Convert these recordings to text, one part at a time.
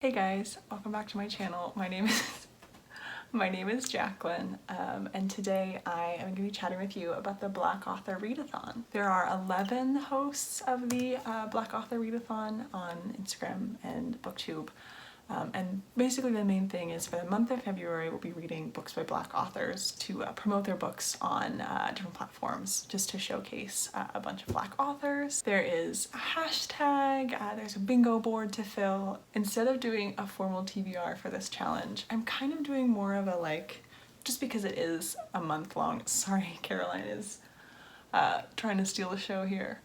Hey guys, welcome back to my channel. My name is Jacqueline, and today I am going to be chatting with you about the Black Author Readathon. There are 11 hosts of the Black Author Readathon on Instagram and BookTube. And basically the main thing is for the month of February, we'll be reading books by Black authors to promote their books on different platforms, just to showcase a bunch of Black authors. There is a hashtag, there's a bingo board to fill. Instead of doing a formal TBR for this challenge, I'm kind of doing more of a just because it is a month long. Sorry, Caroline is trying to steal the show here.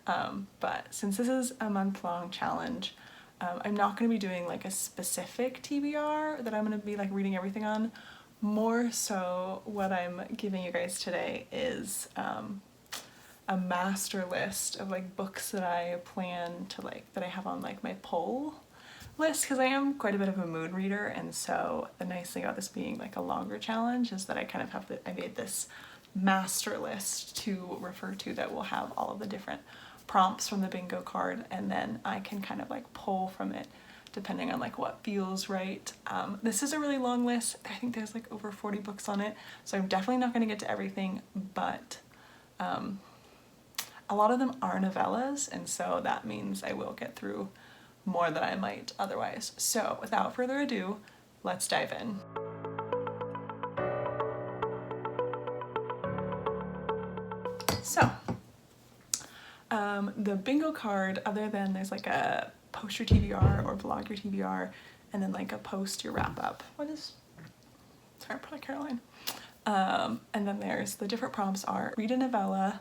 But since this is a month-long challenge, I'm not going to be doing a specific TBR that I'm going to be reading everything on. More so what I'm giving you guys today is a master list of books that I plan to that I have on my pull list, because I am quite a bit of a mood reader, and so the nice thing about this being a longer challenge is that I kind of have I made this master list to refer to that will have all of the different prompts from the bingo card, and then I can kind of pull from it depending on what feels right. This is a really long list. I think there's over 40 books on it, so I'm definitely not going to get to everything, but a lot of them are novellas, and so that means I will get through more than I might otherwise. So without further ado, let's dive in. So the bingo card, other than there's a post your TBR or blog your TBR, and then a post your wrap up. Sorry, probably Caroline. And then there's the different prompts are read a novella,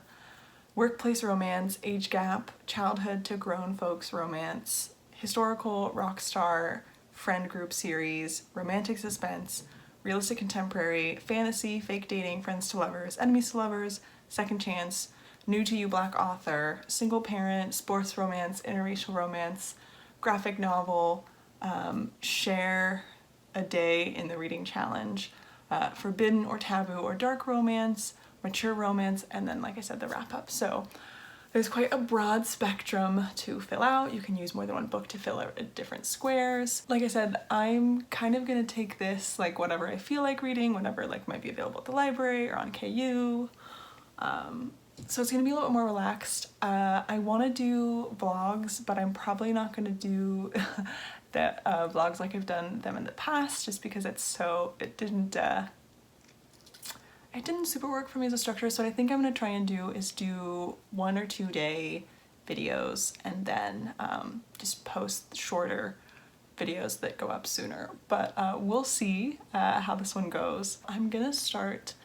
workplace romance, age gap, childhood to grown folks romance, historical, rock star, friend group series, romantic suspense, realistic contemporary, fantasy, fake dating, friends to lovers, enemies to lovers, second chance, new to you Black author, single parent, sports romance, interracial romance, graphic novel, share a day in the reading challenge, forbidden or taboo or dark romance, mature romance, and then like I said, the wrap up. So there's quite a broad spectrum to fill out. You can use more than one book to fill out different squares. Like I said, I'm kind of gonna take this whatever I feel like reading, whatever might be available at the library or on KU. So it's gonna be a little bit more relaxed. I wanna do vlogs, but I'm probably not gonna do the vlogs like I've done them in the past, just because it didn't super work for me as a structure. So what I think I'm gonna try and do is do 1 or 2 day videos, and then just post shorter videos that go up sooner. But we'll see how this one goes. I'm gonna start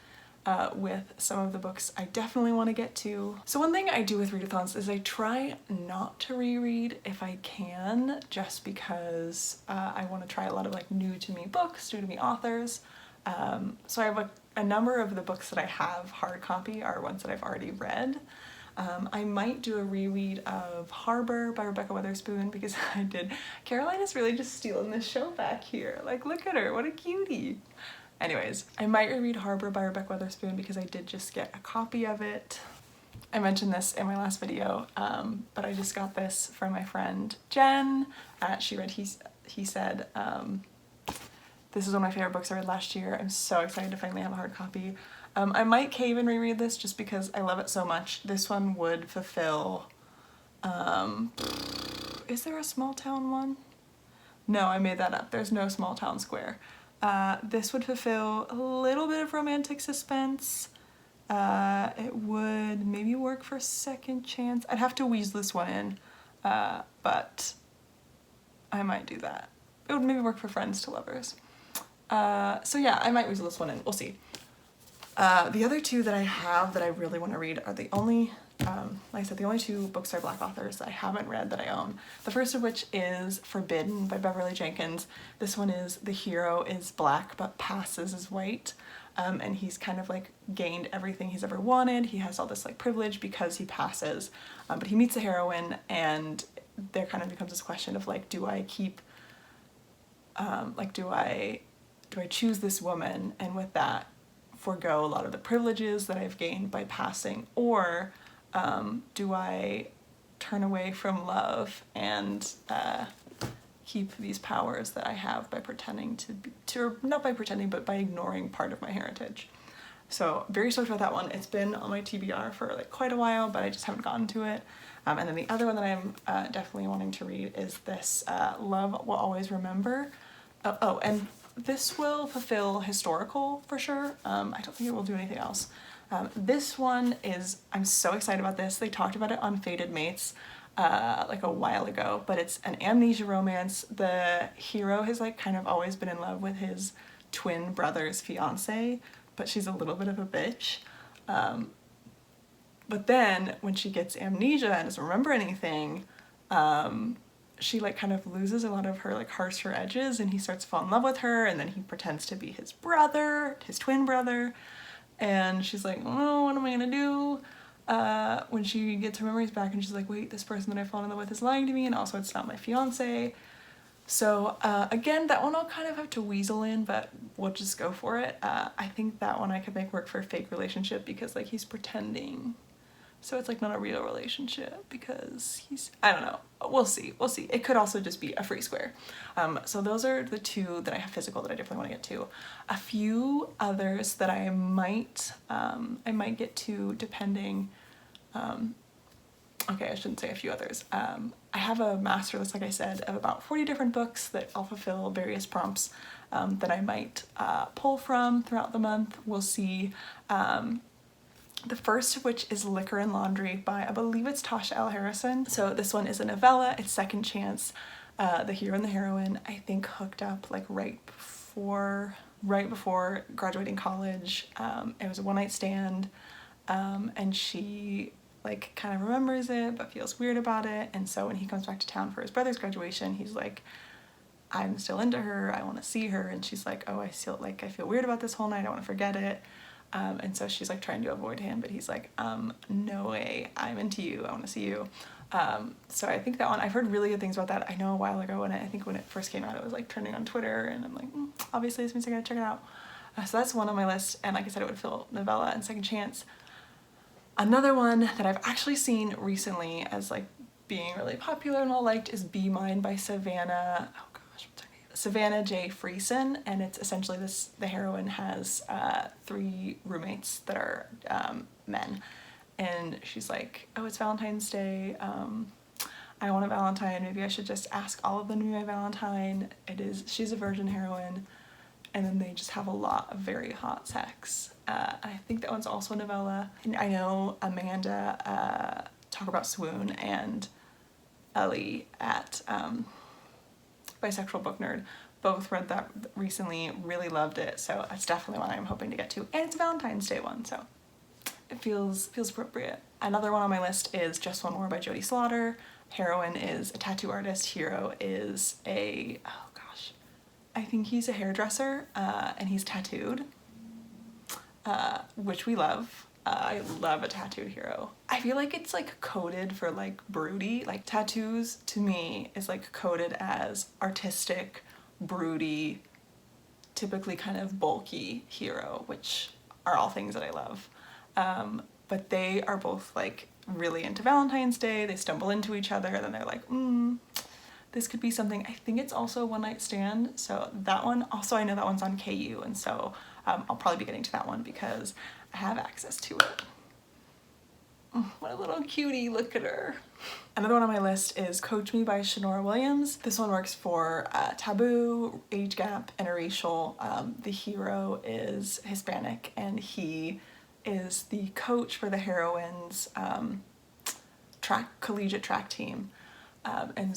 with some of the books I definitely want to get to. So one thing I do with readathons is I try not to reread if I can, just because I want to try a lot of new to me books, new to me authors. So I have a number of the books that I have hard copy are ones that I've already read. I might do a reread of Harbor by Rebecca Weatherspoon, because Caroline is really just stealing this show back here. Look at her, what a cutie. Anyways, I might reread Harbor by Rebecca Weatherspoon because I did just get a copy of it. I mentioned this in my last video, but I just got this from my friend Jen. She read He Said. This is one of my favorite books I read last year. I'm so excited to finally have a hard copy. I might cave and reread this just because I love it so much. This one would fulfill... is there a small town one? No, I made that up. There's no small town square. This would fulfill a little bit of romantic suspense. It would maybe work for second chance. I'd have to weasel this one in, but I might do that. It would maybe work for friends to lovers. So yeah, I might weasel this one in. We'll see. The other two that I have that I really want to read are the only, like I said, the only 2 books by Black authors that I haven't read that I own. The first of which is Forbidden by Beverly Jenkins. This one is the hero is Black but passes as white, and he's kind of gained everything he's ever wanted. He has all this privilege because he passes, but he meets the heroine, and there kind of becomes this question of do I keep, do I choose this woman, and with that forego a lot of the privileges that I've gained by passing, or do I turn away from love and keep these powers that I have by pretending or not by pretending, but by ignoring part of my heritage. So very stoked about that one. It's been on my TBR for like quite a while, but I just haven't gotten to it. And then the other one that I'm definitely wanting to read is this Love Will Always Remember. Oh, and this will fulfill historical for sure. I don't think it will do anything else. This one is, I'm so excited about this. They talked about it on Fated Mates like a while ago, but it's an amnesia romance. The hero has like kind of always been in love with his twin brother's fiance, but she's a little bit of a bitch. But then when she gets amnesia and doesn't remember anything, she like kind of loses a lot of her like harsher edges, and he starts to fall in love with her, and then he pretends to be his brother, his twin brother, and she's like, oh, what am I gonna do? When she gets her memories back and she's like, wait, this person that I fall in love with is lying to me, and also it's not my fiance. So again, that one I'll kind of have to weasel in, but we'll just go for it. I think that one I could make work for a fake relationship because like he's pretending. So it's like not a real relationship because I don't know. We'll see. We'll see. It could also just be a free square. So those are the two that I have physical that I definitely want to get to. A few others that I might get to depending. Okay, I shouldn't say a few others. I have a master list, like I said, of about 40 different books that I'll fulfill various prompts that I might pull from throughout the month. We'll see. The first of which is Liquor and Laundry by, I believe it's Tasha L. Harrison. So this one is a novella. It's second chance. The hero and the heroine, I think, hooked up like right before graduating college. It was a one-night stand, and she like kind of remembers it but feels weird about it. And so when he comes back to town for his brother's graduation, he's like, I'm still into her. I want to see her. And she's like, oh, I feel weird about this whole night. I want to forget it. And so she's like trying to avoid him, but he's like, no way, I'm into you, I want to see you. So I think that one, I've heard really good things about that. I know a while ago I think when it first came out, it was like trending on Twitter, and I'm like, obviously this means I gotta check it out. So that's one on my list, and like I said, it would fill novella and second chance. Another one that I've actually seen recently as like being really popular and well liked is Be Mine by Savannah. Oh gosh, what's her name? Savannah J. Friesen, and it's essentially the heroine has 3 roommates that are men, and she's like, oh, it's Valentine's Day, I want a Valentine, maybe I should just ask all of them to be my Valentine. She's a virgin heroine, and then they just have a lot of very hot sex. I think that one's also a novella. And I know Amanda, Talk About Swoon, and Ellie at Bisexual Book Nerd both read that recently, really loved it, so that's definitely one I'm hoping to get to, and it's a Valentine's Day one, so it feels appropriate. Another one on my list is Just One More by Jody Slaughter. Heroine is a tattoo artist, hero is I think he's a hairdresser, and he's tattooed, which we love. I love a tattooed hero. I feel like it's like coded for like broody. Like tattoos to me is like coded as artistic, broody, typically kind of bulky hero, which are all things that I love. But they are both like really into Valentine's Day. They stumble into each other, and then they're like, this could be something. I think it's also a one-night stand. So that one, also I know that one's on KU, and so I'll probably be getting to that one because I have access to it. What a little cutie, look at her. Another one on my list is Coach Me by Shanora Williams. This one works for taboo, age gap, interracial. The hero is Hispanic, and he is the coach for the heroine's collegiate track team. And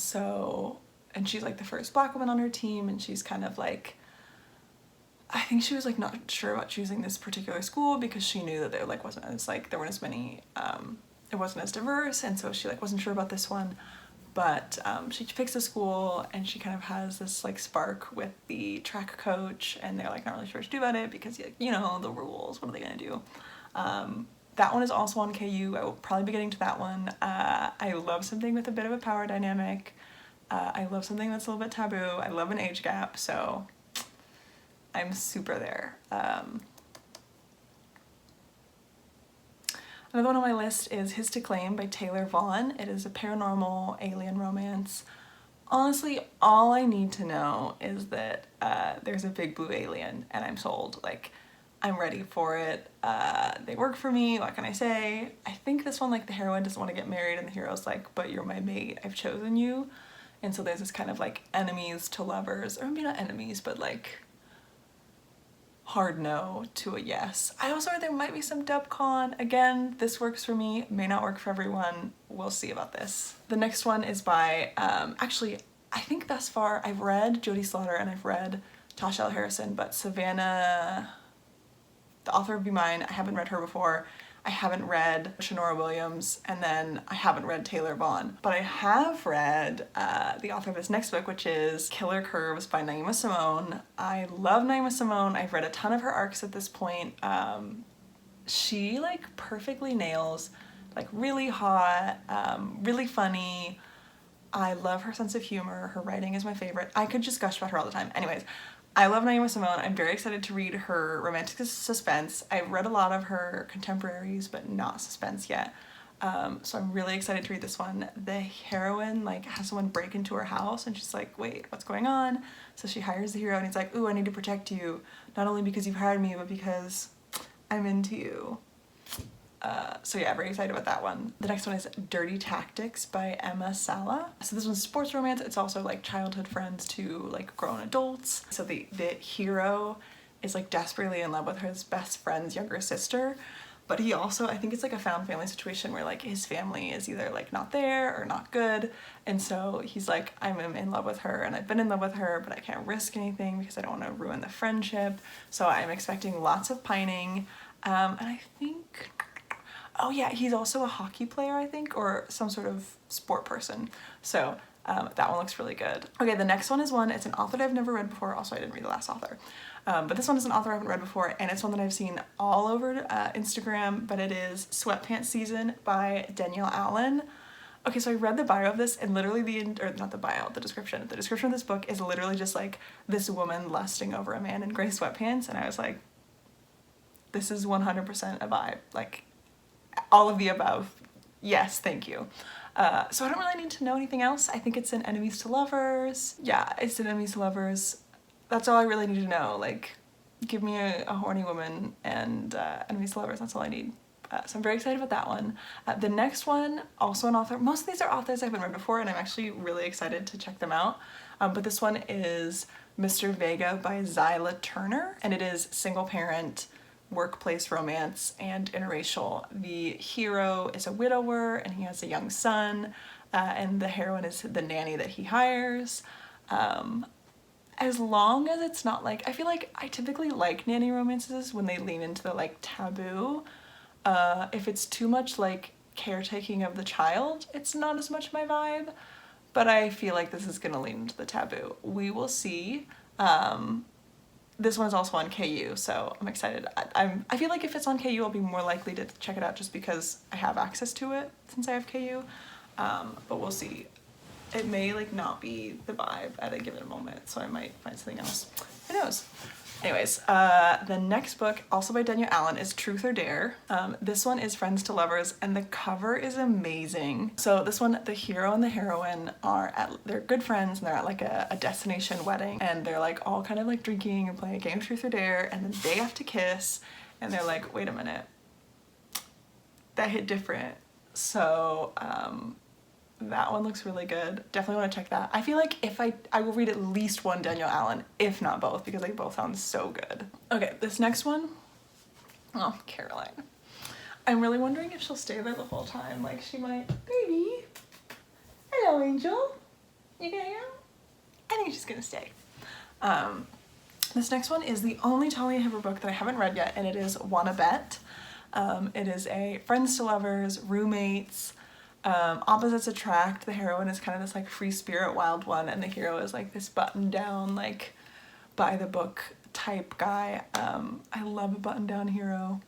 she's like the first Black woman on her team, and she's kind of like, I think she was like not sure about choosing this particular school because she knew that there like wasn't as many, it wasn't as diverse, and so she like wasn't sure about this one, but she picks a school, and she kind of has this like spark with the track coach, and they're like not really sure what to do about it because you know the rules, what are they gonna do? That one is also on KU. I will probably be getting to that one. I love something with a bit of a power dynamic. I love something that's a little bit taboo. I love an age gap, so I'm super there. Another one on my list is His to Claim by Taylor Vaughn. It is a paranormal alien romance. Honestly, all I need to know is that there's a big blue alien and I'm sold. Like, I'm ready for it. They work for me, what can I say? I think this one, like, the heroine doesn't want to get married and the hero's like, but you're my mate, I've chosen you. And so there's this kind of like enemies to lovers, or maybe not enemies, but like hard no to a yes. I also heard there might be some dubcon. Again, this works for me, may not work for everyone. We'll see about this. The next one is by, actually, I think thus far I've read Jodie Slaughter and I've read Tasha L. Harrison, but Savannah, the author of Be Mine, I haven't read her before. I haven't read Shonora Williams, and then I haven't read Taylor Vaughn. But I have read the author of this next book, which is Killer Curves by Naima Simone. I love Naima Simone. I've read a ton of her arcs at this point. She like perfectly nails, like really hot, really funny. I love her sense of humor. Her writing is my favorite. I could just gush about her all the time. Anyways, I love Naima Simone. I'm very excited to read her romantic suspense. I've read a lot of her contemporaries, but not suspense yet. So I'm really excited to read this one. The heroine like has someone break into her house and she's like, wait, what's going on? So she hires the hero and he's like, ooh, I need to protect you. Not only because you've hired me, but because I'm into you. So yeah, very excited about that one. The next one is Dirty Tactics by Emma Sala. So this one's sports romance. It's also like childhood friends to like grown adults. So the hero is like desperately in love with his best friend's younger sister, but he also, I think it's like a found family situation where like his family is either like not there or not good. And so he's like, I'm in love with her and I've been in love with her, but I can't risk anything because I don't want to ruin the friendship. So I'm expecting lots of pining. And I think, oh yeah, he's also a hockey player, I think, or some sort of sport person. So that one looks really good. Okay, the next one is it's an author that I've never read before. Also, I didn't read the last author. But this one is an author I haven't read before, and it's one that I've seen all over Instagram, but it is Sweatpants Season by Danielle Allen. Okay, so I read the bio of this, and literally not the bio, the description. The description of this book is literally just like this woman lusting over a man in gray sweatpants, and I was like, this is 100% a vibe. Like, all of the above. Yes, thank you. So I don't really need to know anything else. I think it's an enemies to lovers. Yeah, it's an enemies to lovers. That's all I really need to know. Like, give me a horny woman and enemies to lovers. That's all I need. So I'm very excited about that one. The next one, also an author. Most of these are authors I haven't read before, and I'm actually really excited to check them out. But this one is Mr. Vega by Zyla Turner, and it is single parent, workplace romance, and interracial. The hero is a widower and he has a young son, and the heroine is the nanny that he hires. As long as it's not like, I feel like I typically like nanny romances when they lean into the like taboo. If it's too much like caretaking of the child, it's not as much my vibe, but I feel like this is gonna lean into the taboo. We will see. This one is also on KU, so I'm excited. I feel like if it's on KU, I'll be more likely to check it out just because I have access to it since I have KU, but we'll see. It may like not be the vibe at a given moment, so I might find something else. Who knows? Anyways, the next book, also by Danielle Allen, is Truth or Dare. This one is Friends to Lovers, and the cover is amazing. So this one, the hero and the heroine they're good friends, and they're at like a destination wedding, and they're like all kind of like drinking and playing a game of Truth or Dare, and then they have to kiss, and they're like, wait a minute, that hit different. So, that one looks really good. Definitely want to check that. I feel like if I will read at least one Danielle Allen, if not both, because they both sound so good. Okay, this next one, oh, Caroline. I'm really wondering if she'll stay there the whole time. Like she might, baby, hello Angel, you gonna hang out? I think she's gonna stay. This next one is the only Talia Hibbert book that I haven't read yet, and it is Wanna Bet. It is a friends to lovers, roommates, opposites attract. The heroine is kind of this like free spirit wild one, and the hero is like this buttoned down, like by the book type guy. I love a buttoned down hero.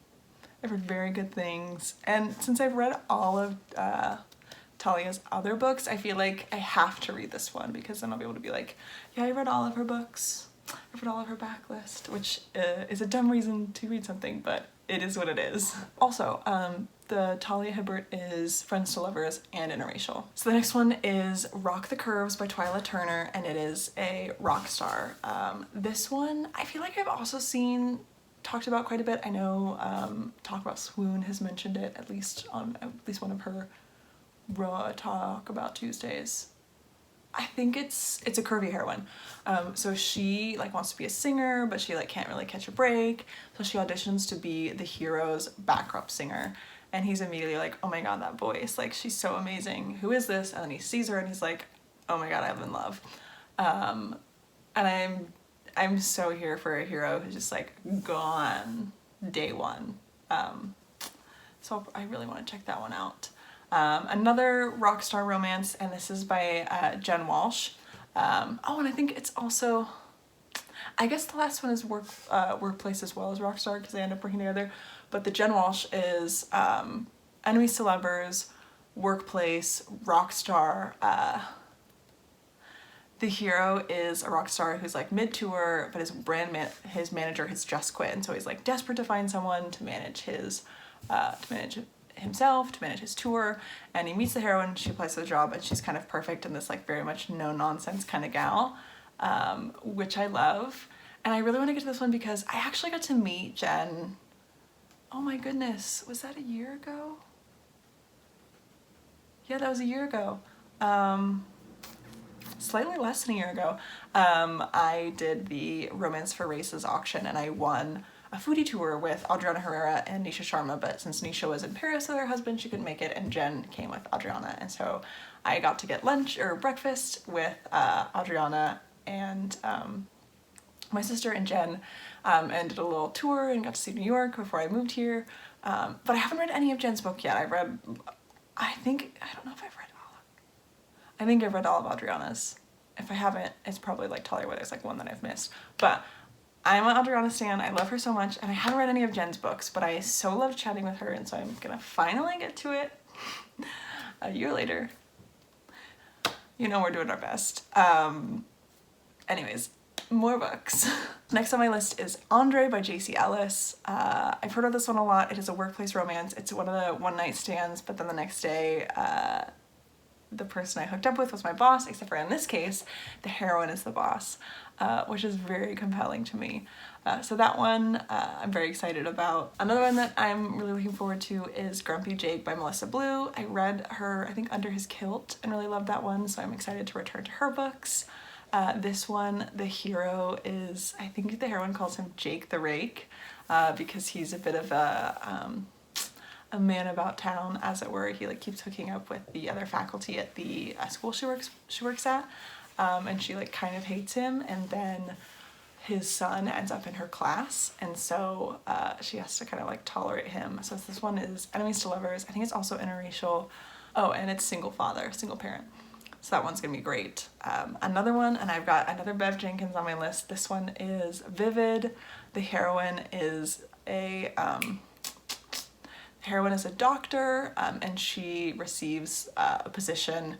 I've heard very good things, and since I've read all of Talia's other books, I feel like I have to read this one because then I'll be able to be like, yeah, I read all of her books. I've read all of her backlist, which is a dumb reason to read something, but it is what it is. Also, the Talia Hibbert is Friends to Lovers and interracial. So the next one is Rock the Curves by Twyla Turner, and it is a rock star. This one I feel like I've also seen talked about quite a bit. I know Talk About Swoon has mentioned it at least on at least one of her Raw Talk About Tuesdays. I think it's a curvy heroine. So she like wants to be a singer, but she like can't really catch a break. So she auditions to be the hero's backup singer. And he's immediately like, oh my god, that voice, like she's so amazing. Who is this? And then he sees her and he's like, oh my god, I'm in love. And I'm so here for a hero who's just like gone day one. So I really want to check that one out. Another rock star romance, and this is by Jen Walsh. Oh, and I think it's also, I guess the last one is workplace as well as rock star because they end up working together. But the Jen Walsh is enemies to lovers, workplace, rock star. The hero is a rock star who's like mid-tour, but his manager has just quit, and so he's like desperate to find someone to manage himself, to manage his tour, and he meets the heroine. She applies for the job, and she's kind of perfect and this like very much no nonsense kind of gal, which I love. And I really want to get to this one because I actually got to meet Jen. Oh my goodness, was that a year ago? Yeah, that was a year ago. Slightly less than a year ago. I did the Romance for Races auction, and I won a foodie tour with Adriana Herrera and Nisha Sharma, but since Nisha was in Paris with her husband, she couldn't make it, and Jen came with Adriana, and so I got to get lunch or breakfast with Adriana and my sister and Jen, and did a little tour and got to see New York before I moved here. But I haven't read any of Jen's book yet. I don't know if I've read all. I think I've read all of Adriana's. If I haven't, it's probably like Talia Withers, like one that I've missed. But I'm an Adriana stan. I love her so much, and I haven't read any of Jen's books, but I so love chatting with her, and so I'm gonna finally get to it a year later. You know, we're doing our best. Anyways, more books. Next on my list is Andre by J.C. Ellis. I've heard of this one a lot. It is a workplace romance. It's one of the one-night stands, but then the next day, the person I hooked up with was my boss, except for in this case, the heroine is the boss, which is very compelling to me. So that one I'm very excited about. Another one that I'm really looking forward to is Grumpy Jake by Melissa Blue. I read her, I think, Under His Kilt, and really loved that one, so I'm excited to return to her books. This one, the hero is, I think the heroine calls him Jake the Rake, because he's a bit of a man about town, as it were. He like keeps hooking up with the other faculty at the school she works at, and she like kind of hates him, and then his son ends up in her class, and so she has to kind of like tolerate him. So this one is Enemies to Lovers. I think it's also interracial. Oh, and it's single parent. So that one's gonna be great. Another one, and I've got another Bev Jenkins on my list. This one is Vivid. The heroine is a doctor, and she receives a position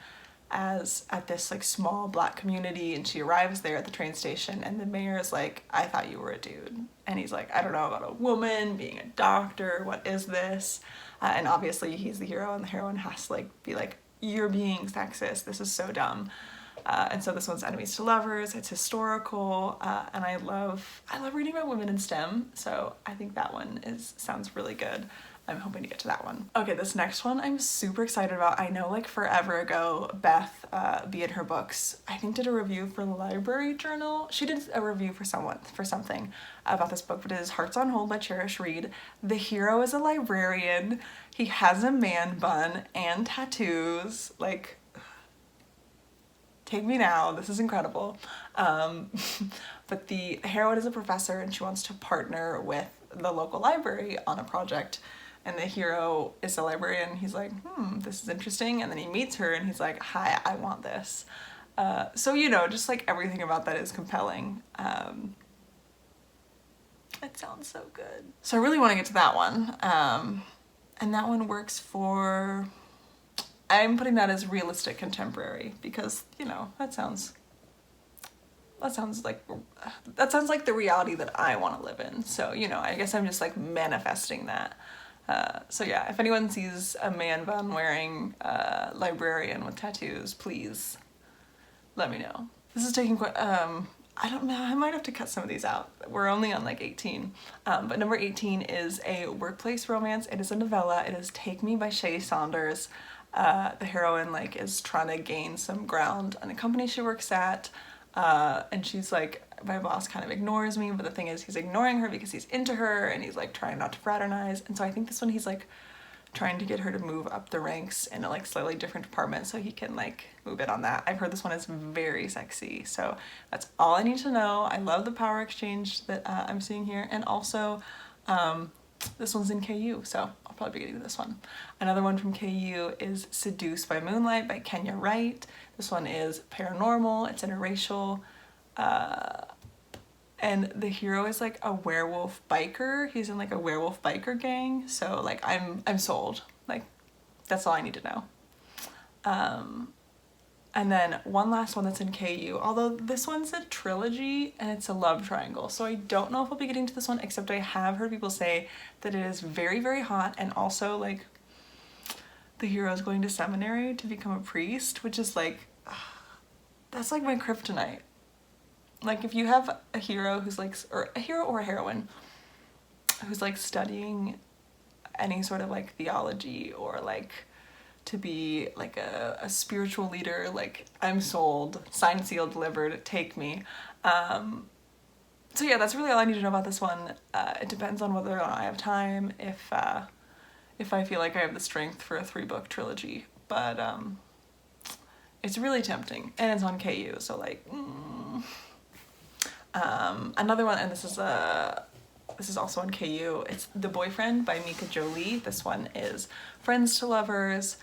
at this like small black community, and she arrives there at the train station, and the mayor is like, I thought you were a dude. And he's like, I don't know about a woman being a doctor, what is this? And obviously he's the hero, and the heroine has to like be like, you're being sexist, this is so dumb. And so this one's Enemies to Lovers. It's historical, and I love reading about women in STEM, so I think that one sounds really good. I'm hoping to get to that one. Okay, this next one I'm super excited about. I know like forever ago, Beth, be in her books, I think did a review for Library Journal. She did a review for something about this book, but it is Hearts on Hold by Cherish Reed. The hero is a librarian. He has a man bun and tattoos. Like, take me now, this is incredible. But the heroine is a professor, and she wants to partner with the local library on a project, and the hero is a librarian. He's like, this is interesting, and then he meets her and he's like, hi, I want this. So you know, just like everything about that is compelling. It sounds so good. So I really want to get to that one, and that one works for, I'm putting that as realistic contemporary, because you know, that sounds like the reality that I want to live in. So, you know, I guess I'm just like manifesting that. So yeah, if anyone sees a man bun wearing librarian with tattoos, please let me know. This is taking quite, I don't know, I might have to cut some of these out. We're only on like 18. But number 18 is a workplace romance. It is a novella. It is Take Me by Shay Saunders. The heroine like is trying to gain some ground in a company she works at. And she's like, my boss kind of ignores me, but the thing is he's ignoring her because he's into her and he's like trying not to fraternize. And so I think this one he's like trying to get her to move up the ranks in a like slightly different department so he can like move it on that. I've heard this one is very sexy, so that's all I need to know. I love the power exchange that I'm seeing here, and also this one's in KU, so I'll probably be getting this one. Another one from KU is Seduced by Moonlight by Kenya Wright. This one is paranormal, it's interracial, and the hero is like a werewolf biker. He's in like a werewolf biker gang, so like I'm sold. Like that's all I need to know. And then one last one that's in KU, although this one's a trilogy and it's a love triangle, so I don't know if I'll be getting to this one, except I have heard people say that it is very, very hot, and also like the hero is going to seminary to become a priest, which is like, that's like my kryptonite. Like if you have a hero who's like, or a hero or a heroine who's like studying any sort of like theology or like to be like a spiritual leader, like I'm sold, signed, sealed, delivered, take me. So yeah, that's really all I need to know about this one. It depends on whether or not I have time, if I feel like I have the strength for a 3-book trilogy, but it's really tempting, and it's on KU, so like, another one, and this is also on KU, it's The Boyfriend by Mika Jolie. This one is friends to lovers.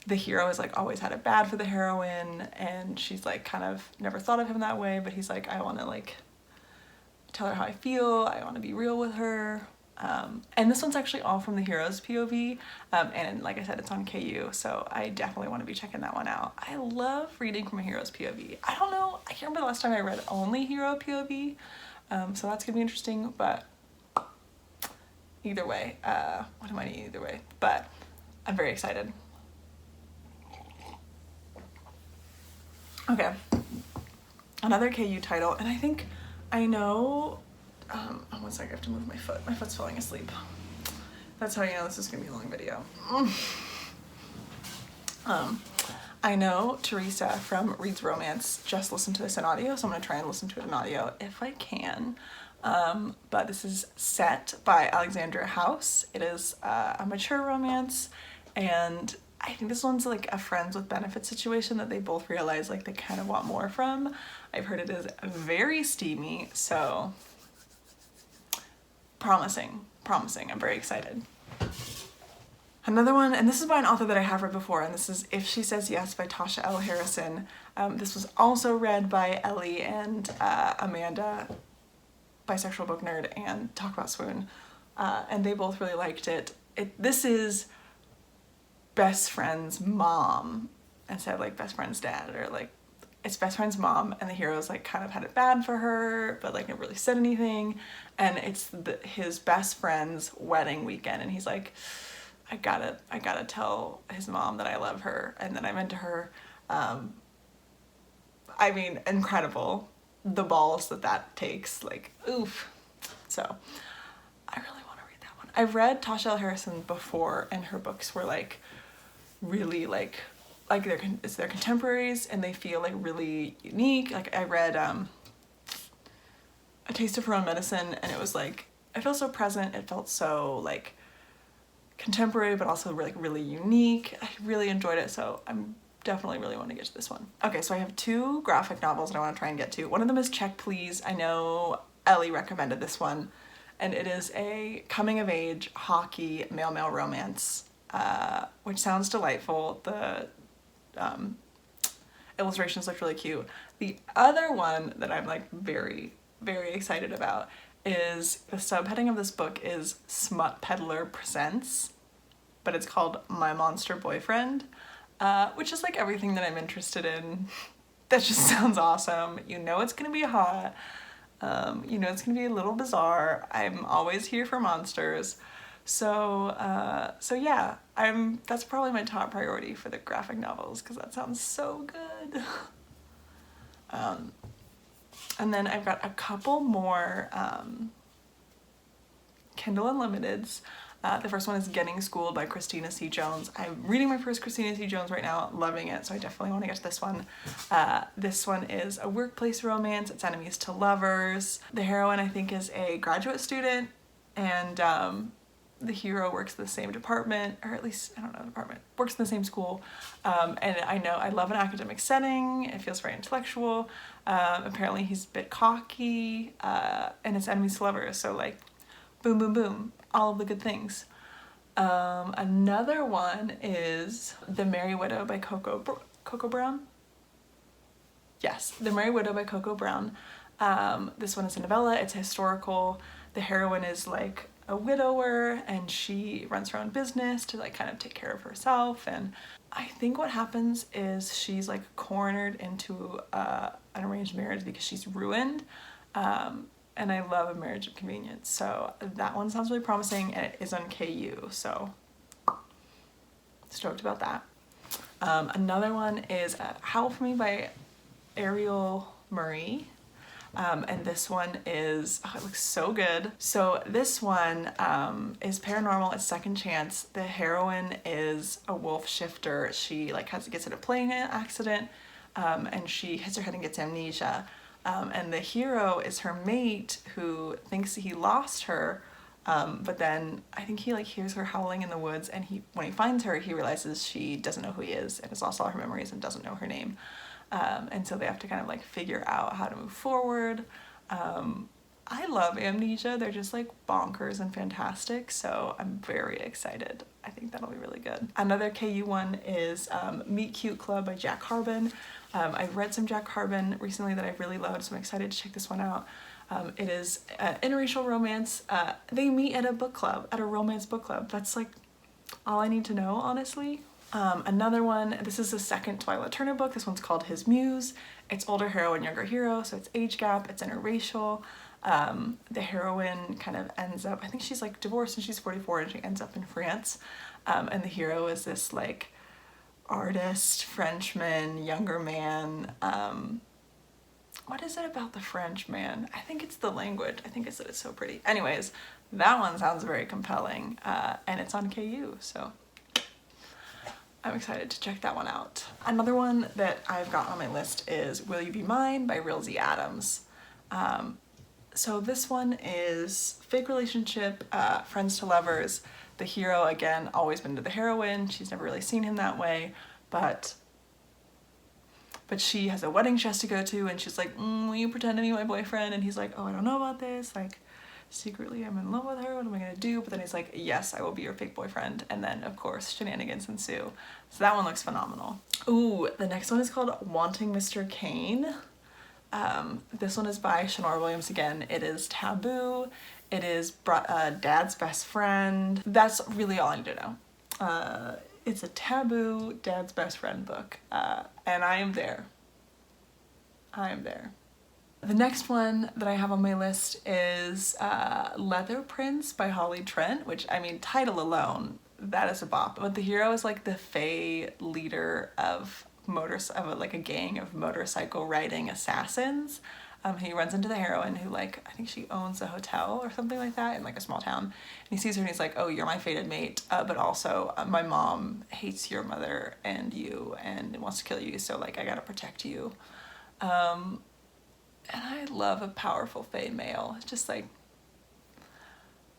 The hero has like always had it bad for the heroine, and she's like kind of never thought of him that way, but he's like, I want to like tell her how I feel, I want to be real with her. And this one's actually all from the hero's POV, and like I said, it's on KU, so I definitely want to be checking that one out. I love reading from a hero's POV. I don't know, I can't remember the last time I read only hero POV, so that's gonna be interesting, but either way, what am I eating either way? But I'm very excited. Okay, another KU title, and I think I know, oh, one second, I have to move my foot. My foot's falling asleep. That's how you know this is gonna be a long video. I know Teresa from Reads Romance just listened to this in audio, so I'm gonna try and listen to it in audio if I can. But this is Set by Alexandra House. It is a mature romance, and I think this one's like a friends with benefits situation that they both realize like they kind of want more from. I've heard it is very steamy, so promising. I'm very excited. Another one, and this is by an author that I have read before, and this is If She Says Yes by Tasha L. Harrison. This was also read by Ellie and Amanda, Bisexual Book Nerd, and Talk About Swoon, and they both really liked it. This is best friend's mom instead of like best friend's dad, or like it's best friend's mom, and the hero's like kind of had it bad for her, but like never really said anything, and it's his best friend's wedding weekend, and he's like, I gotta tell his mom that I love her and that I'm into her. I mean, incredible, the balls that takes, like, oof. So I really want to read that one. I've read Tasha L. Harrison before, and her books were like really like they're contemporaries, and they feel like really unique. Like I read A Taste of Her Own Medicine, and it was like, I felt so present, it felt so like contemporary, but also like really unique. I really enjoyed it, so I'm definitely really want to get to this one. Okay, so I have 2 graphic novels that I want to try and get to. One of them is Check Please. I know Ellie recommended this one, and it is a coming of age hockey male romance, which sounds delightful. The illustrations look really cute. The other one that I'm like very, very excited about is, the subheading of this book is Smut Peddler Presents, but it's called My Monster Boyfriend, which is like everything that I'm interested in. That just sounds awesome. You know it's gonna be hot. You know it's gonna be a little bizarre. I'm always here for monsters. So yeah, that's probably my top priority for the graphic novels because that sounds so good. And then I've got a couple more Kindle Unlimiteds. The first one is Getting Schooled by Christina C. Jones. I'm reading my first Christina C. Jones right now, loving it, so I definitely want to get to this one. This one is a workplace romance. It's enemies to lovers. The heroine, I think, is a graduate student, and the hero works in the same department, or at least, I don't know, department, works in the same school. And I love an academic setting. It feels very intellectual. Apparently he's a bit cocky, and it's enemies to lovers, so like, boom, boom, boom, all of the good things. Another one is The Merry Widow by Coco Brown. Yes, The Merry Widow by Coco Brown. This one is a novella. It's historical. The heroine is like a widower and she runs her own business to like kind of take care of herself, and I think what happens is she's like cornered into an arranged marriage because she's ruined. And I love A Marriage of Convenience, so that one sounds really promising, and it is on KU, so stoked about that. Another one is Howl for Me by Ariel Marie, and this one is, oh, it looks so good. So this one is paranormal. It's second chance. The heroine is a wolf shifter. She like gets in a plane accident, and she hits her head and gets amnesia. And the hero is her mate who thinks he lost her, but then I think he like hears her howling in the woods, and when he finds her, he realizes she doesn't know who he is and has lost all her memories and doesn't know her name. And so they have to kind of like figure out how to move forward. I love Amnesia. They're just like bonkers and fantastic, so I'm very excited. I think that'll be really good. Another KU one is Meet Cute Club by Jack Harbin. I've read some Jack Harbin recently that I've really loved, so I'm excited to check this one out. It is an interracial romance. They meet at a book club, at a romance book club. That's like all I need to know, honestly. Another one, this is the second Twyla Turner book. This one's called His Muse. It's older hero and younger hero, so it's age gap, it's interracial. The heroine kind of ends up, I think she's like divorced and she's 44 and she ends up in France. And the hero is this like artist, Frenchman, younger man. What is it about the French man? I think it's the language. I think it's that it's so pretty. Anyways, that one sounds very compelling, and it's on KU, so I'm excited to check that one out. Another one that I've got on my list is Will You Be Mine by Rilzy Adams. So this one is fake relationship, friends to lovers. The hero, again, always been to the heroine. She's never really seen him that way, but she has a wedding she has to go to, and she's like, will you pretend to be my boyfriend? And he's like, oh, I don't know about this. Like, secretly I'm in love with her. What am I gonna do? But then he's like, yes, I will be your fake boyfriend. And then, of course, shenanigans ensue. So that one looks phenomenal. Ooh, the next one is called Wanting Mr. Kane. This one is by Shanora Williams again. It is taboo. It is dad's best friend. That's really all I need to know. It's a taboo dad's best friend book, and I am there. I am there. The next one that I have on my list is Leather Prince by Holly Trent, which, I mean, title alone, that is a bop. But the hero is like the fae leader of like a gang of motorcycle riding assassins. He runs into the heroine who, like, I think she owns a hotel or something like that in like a small town. And he sees her and he's like, oh, you're my fated mate, but also my mom hates your mother and you and wants to kill you, so like I gotta protect you. And I love a powerful fae male. It's just like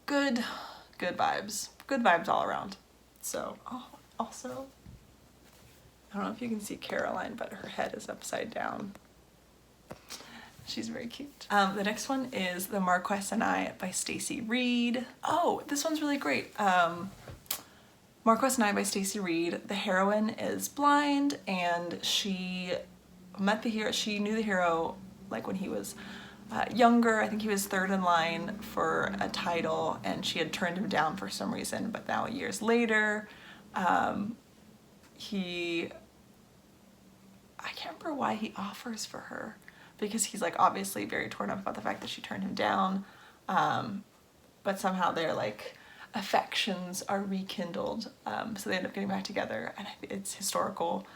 good vibes. Good vibes all around. So, oh, also, I don't know if you can see Caroline, but her head is upside down. She's very cute. The next one is The Marquess and I by Stacey Reed. Oh, this one's really great. Marquess and I by Stacey Reed. The heroine is blind and she met the hero. She knew the hero like when he was younger. I think he was third in line for a title and she had turned him down for some reason, but now years later, I can't remember why he offers for her, because he's like obviously very torn up about the fact that she turned him down, but somehow they're like affections are rekindled. So they end up getting back together, and it's historical,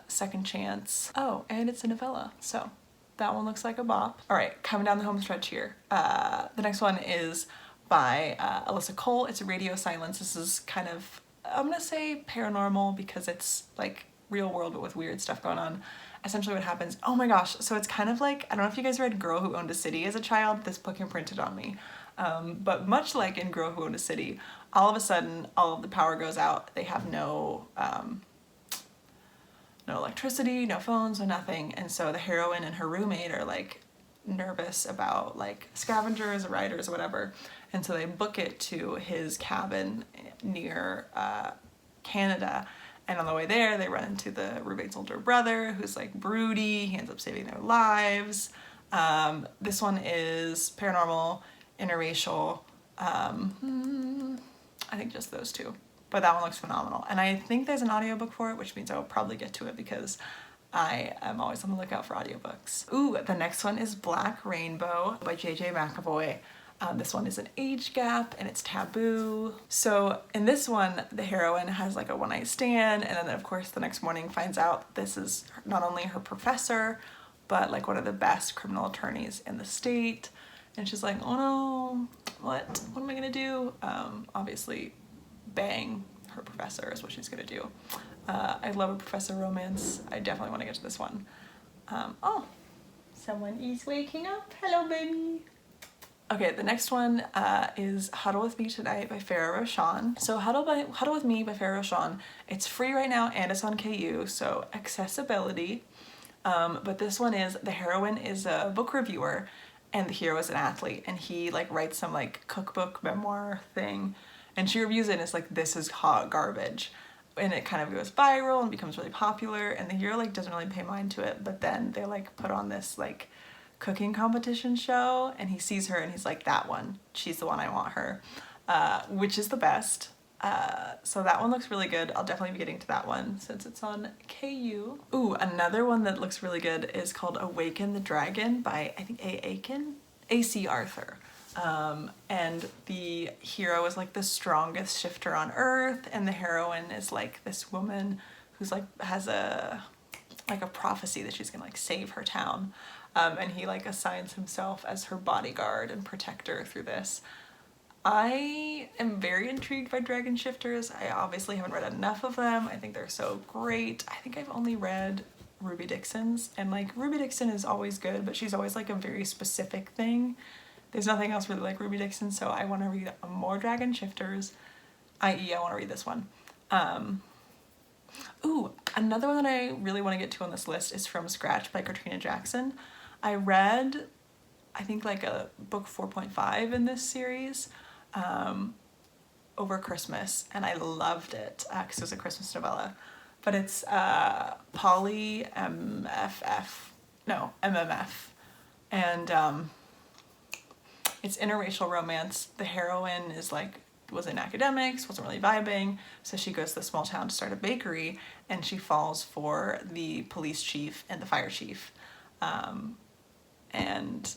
second chance. Oh, and it's a novella, so that one looks like a bop. All right, coming down the home stretch here. The next one is by Alyssa Cole. It's Radio Silence. This is kind of, I'm gonna say paranormal because it's like real world but with weird stuff going on. Essentially what happens, oh my gosh, so it's kind of like, I don't know if you guys read Girl Who Owned a City as a child. This book imprinted on me. But much like in Girl Who Owned a City, all of a sudden all of the power goes out. They have no electricity, no phones, no nothing. And so the heroine and her roommate are like nervous about like scavengers or riders or whatever. And so they book it to his cabin near Canada. And on the way there, they run into the roommate's older brother, who's like broody. He ends up saving their lives. This one is paranormal, interracial. I think just those two. But that one looks phenomenal. And I think there's an audiobook for it, which means I'll probably get to it because I am always on the lookout for audiobooks. Ooh, the next one is Black Rainbow by J.J. McAvoy. This one is an age gap and it's taboo. So in this one, the heroine has like a one-night stand, and then of course the next morning finds out this is not only her professor, but like one of the best criminal attorneys in the state. And she's like, oh no, what am I gonna do? Obviously bang her professor is what she's gonna do. I love a professor romance. I definitely want to get to this one. Oh, someone is waking up. Hello, baby. Okay, the next one is Huddle With Me Tonight by Farah Roshan. So Huddle With Me by Farah Roshan, it's free right now and it's on KU, so accessibility. But this one is, the heroine is a book reviewer and the hero is an athlete, and he like writes some like cookbook memoir thing, and she reviews it and it's like, this is hot garbage. And it kind of goes viral and becomes really popular, and the hero like doesn't really pay mind to it, but then they like put on this like cooking competition show and he sees her and he's like, that one, she's the one, I want her, which is the best. So that one looks really good. I'll definitely be getting to that one since it's on KU. Ooh, another one that looks really good is called Awaken the Dragon by, I think, A.C. Arthur. And the hero is like the strongest shifter on earth, and the heroine is like this woman who's like has a prophecy that she's gonna like save her town. And he like assigns himself as her bodyguard and protector through this. I am very intrigued by dragon shifters. I obviously haven't read enough of them. I think they're so great. I think I've only read Ruby Dixon's, and like Ruby Dixon is always good, but she's always like a very specific thing. There's nothing else really like Ruby Dixon, so I want to read more dragon shifters, i.e. I want to read this one. Ooh, another one that I really want to get to on this list is From Scratch by Katrina Jackson. I read, I think like a book 4.5 in this series over Christmas, and I loved it because it was a Christmas novella. But it's poly MMF, and it's interracial romance. The heroine is like, was in academics, wasn't really vibing, so she goes to the small town to start a bakery, and she falls for the police chief and the fire chief. And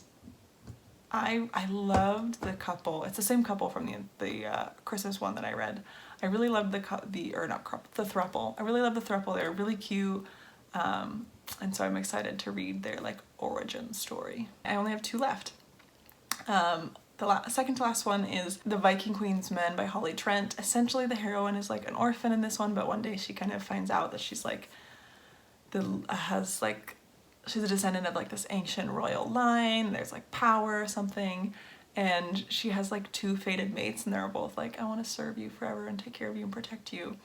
I loved the couple. It's the same couple from the Christmas one that I read. I really loved the throuple. I really love the throuple. They're really cute. And so I'm excited to read their like origin story. I only have 2 left. The second to last one is The Viking Queen's Men by Holly Trent. Essentially the heroine is like an orphan in this one, but one day she kind of finds out that she's like she's a descendant of like this ancient royal line. There's like power or something, and she has like 2 fated mates, and they're both like, I want to serve you forever and take care of you and protect you.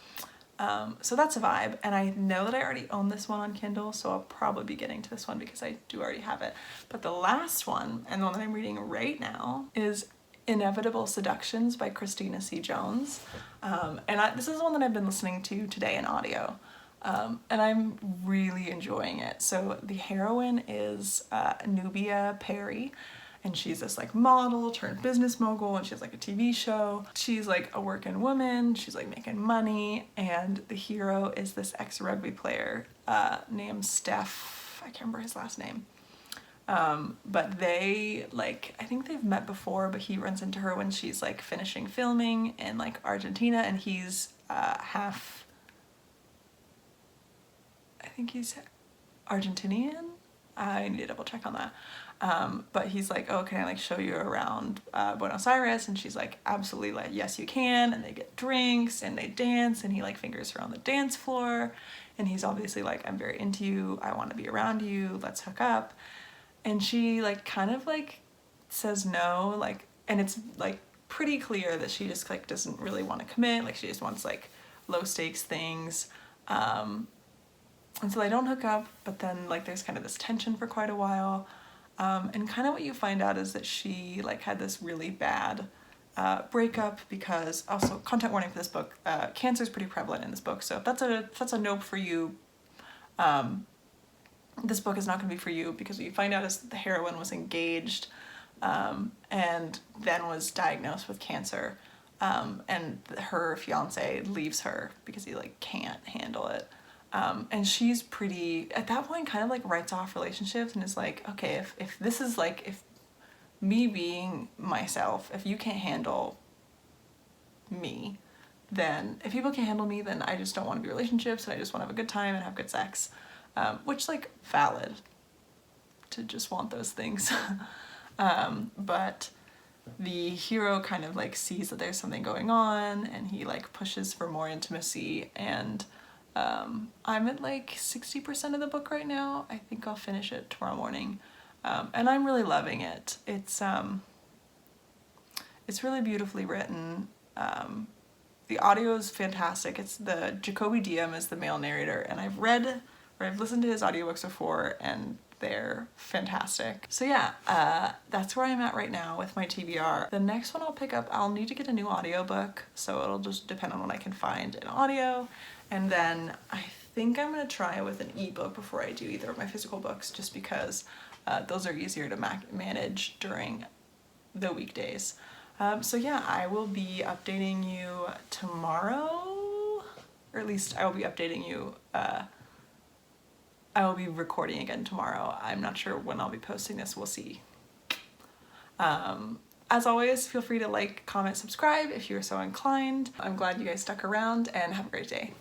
So that's a vibe, and I know that I already own this one on Kindle, so I'll probably be getting to this one because I do already have it. But the last one, and the one that I'm reading right now, is Inevitable Seductions by Christina C. Jones. This is one that I've been listening to today in audio, and I'm really enjoying it. So the heroine is Nubia Perry, and she's this like model turned business mogul, and she has like a TV show. She's like a working woman, she's like making money, and the hero is this ex-rugby player named Steph, I can't remember his last name. But they, like, I think they've met before, but he runs into her when she's like finishing filming in like Argentina, and he's half, I think he's Argentinian. I need to double check on that. But he's like, oh, can I like show you around Buenos Aires? And she's like, absolutely, like, yes, you can. And they get drinks and they dance, and he like fingers her on the dance floor. And he's obviously like, I'm very into you. I want to be around you. Let's hook up. And she like kind of like says no, like, and it's like pretty clear that she just like doesn't really want to commit. Like she just wants like low stakes things. And so they don't hook up, but then like there's kind of this tension for quite a while. And kind of what you find out is that she like had this really bad breakup, because also, content warning for this book, cancer is pretty prevalent in this book, so if that's a nope for you, this book is not going to be for you, because what you find out is that the heroine was engaged and then was diagnosed with cancer, and her fiance leaves her because he like can't handle it. And she's pretty, at that point, kind of like writes off relationships and is like, okay, if this is like, if me being myself, if you can't handle me, then if people can't handle me, then I just don't want to be in relationships, and I just want to have a good time and have good sex, which like valid to just want those things. But the hero kind of like sees that there's something going on, and he like pushes for more intimacy, and I'm at like 60% of the book right now. I think I'll finish it tomorrow morning. And I'm really loving it. It's really beautifully written. The audio is fantastic. It's the Jacoby Diem is the male narrator, and I've listened to his audiobooks before, and they're fantastic. So yeah, that's where I'm at right now with my TBR. The next one I'll pick up, I'll need to get a new audiobook, so it'll just depend on what I can find in audio. And then I think I'm gonna try it with an ebook before I do either of my physical books, just because those are easier to manage during the weekdays. So yeah, I will be updating you tomorrow, or at least I will be updating you, I will be recording again tomorrow. I'm not sure when I'll be posting this, we'll see. As always, feel free to like, comment, subscribe if you're so inclined. I'm glad you guys stuck around, and have a great day.